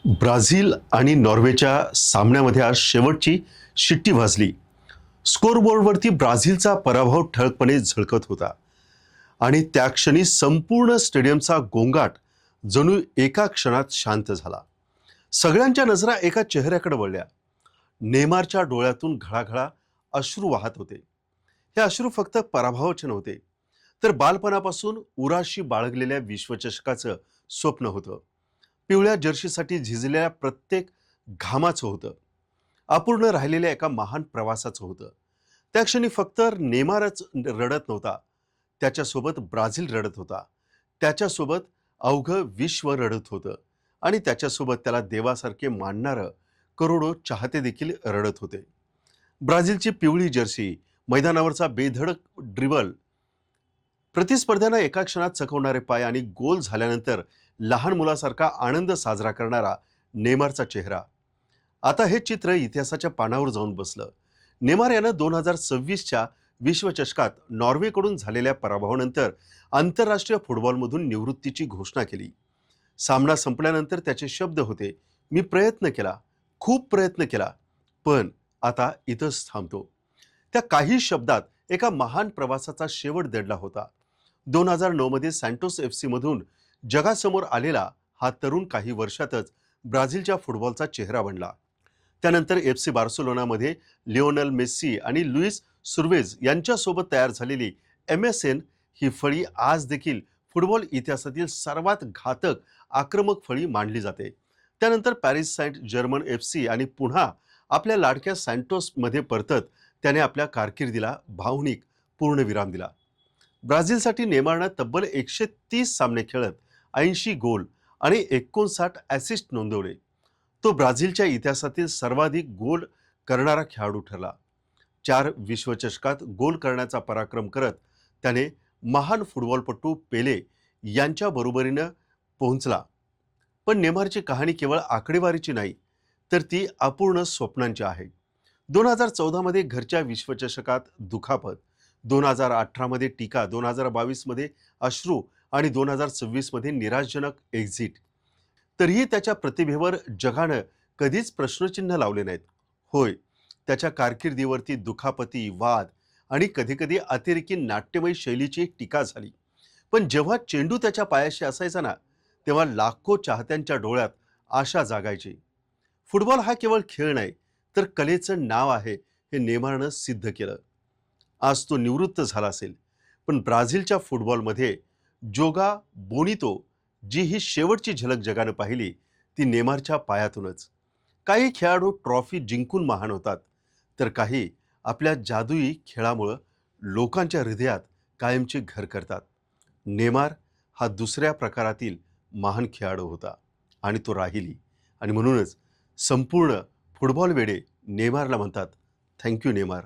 Brazil आणि नॉर्वेच्या सामन्यामध्ये आज शेवटची शिट्टी वाजली. स्कोरबोर्डवरती ब्राझीलचा पराभव ठळकपणे झळकत होता आणि त्या क्षणी संपूर्ण स्टेडियमचा गोंगाट जणू एका क्षणात शांत झाला. सगळ्यांच्या नजरा एका चेहऱ्याकडे वळल्या. नेमारच्या डोळ्यातून घळाघळा अश्रू वाहत होते. हे अश्रू फक्त पराभवाचे नव्हते, तर बालपणापासून उराशी बाळगलेल्या विश्वचषकाचं स्वप्न होतं. पिवळ्या जर्सीसाठी झिजलेल्या प्रत्येक घामाचं होतं. अपूर्ण राहिलेल्या एका महान प्रवासाचं होतं. त्या क्षणी फक्त नेमारच रडत नव्हता, त्याच्यासोबत ब्राझील रडत होता, त्याच्यासोबत अवघं विश्व रडत होतं आणि त्याच्यासोबत त्याला देवासारखे मानणारं करोडो चाहते देखील रडत होते. ब्राझीलची पिवळी जर्सी, मैदानावरचा बेधडक ड्रिबल, प्रतिस्पर्ध्यांना एका क्षणात चकवणारे पाय आणि गोल झाल्यानंतर लहान मुलासारखा आनंद साजरा करणारा नेमारचा चेहरा. आता हे चित्र इतिहासाच्या पानावर जाऊन बसलं. नेमार यानं 2026च्या विश्वचषकात नॉर्वेकडून झालेल्या पराभवानंतर आंतरराष्ट्रीय फुटबॉलमधून निवृत्तीची घोषणा केली. सामना संपल्यानंतर त्याचे शब्द होते, मी प्रयत्न केला, खूप प्रयत्न केला, पण आता इथंच थांबतो. त्या काही शब्दात एका महान प्रवासाचा शेवट दडला होता. 2009 मध्ये सॅन्टोस FC मधून जगासमोर आलेला हा तरुण काही वर्षातच ब्राझीलच्या फुटबॉलचा चेहरा बनला. त्यानंतर FC बार्सिलोनामध्ये लिओनेल मेस्सी आणि लुईस सुर्वेज यांच्यासोबत तयार झालेली MSN ही फळी आज देखील फुटबॉल इतिहासातील सर्वात घातक आक्रमक फळी मानली जाते. त्यानंतर पॅरिस सेंट जर्मन FC आणि पुन्हा आपल्या लाडक्या सॅन्टोसमध्ये परतत त्याने आपल्या कारकिर्दीला भावनिक पूर्णविराम दिला. ब्राझीलसाठी नेमारनं तब्बल 130 सामने खेळत 80 गोल आणि 59 ॲसिस्ट नोंदवले. तो ब्राझीलच्या इतिहासातील सर्वाधिक गोल करणारा खेळाडू ठरला. 4 विश्वचषकात गोल करण्याचा पराक्रम करत त्याने महान फुटबॉलपटू पेले यांच्या बरोबरीनं पोहोचला. पण नेमारची कहाणी केवळ आकडेवारीची नाही, तर ती अपूर्ण स्वप्नांची आहे. 2014 मध्ये घरच्या विश्वचषकात दुखापत, 2018 मध्ये टीका, 2022 मध्ये अश्रू आणि 2026 मध्ये निराशजनक एक्झिट. तरीही त्याच्या प्रतिभेवर जगानं कधीच प्रश्नचिन्ह लावले नाहीत. होय, त्याच्या कारकिर्दीवरती दुखापती, वाद आणि कधीकधी अतिरेकी नाट्यमय शैलीची टीका झाली. पण जेव्हा चेंडू त्याच्या पायाशी असायचा ना, तेव्हा लाखो चाहत्यांच्या डोळ्यात आशा जागायची. फुटबॉल हा केवळ खेळ नाही, तर कलेचं नाव आहे हे नेमारनं सिद्ध केलं. आज तो निवृत्त झाला असेल, पण ब्राझीलच्या फुटबॉलमध्ये जोगा बोनितो जी ही शेवटची झलक जगानं पाहिली, ती नेमारच्या पायातूनच. काही खेळाडू ट्रॉफी जिंकून महान होतात, तर काही आपल्या जादुई खेळामुळं लोकांच्या हृदयात कायमचे घर करतात. नेमार हा दुसऱ्या प्रकारातील महान खेळाडू होता आणि तो राहिली. आणि म्हणूनच संपूर्ण फुटबॉल वेडे नेमारला म्हणतात, थँक्यू नेमार.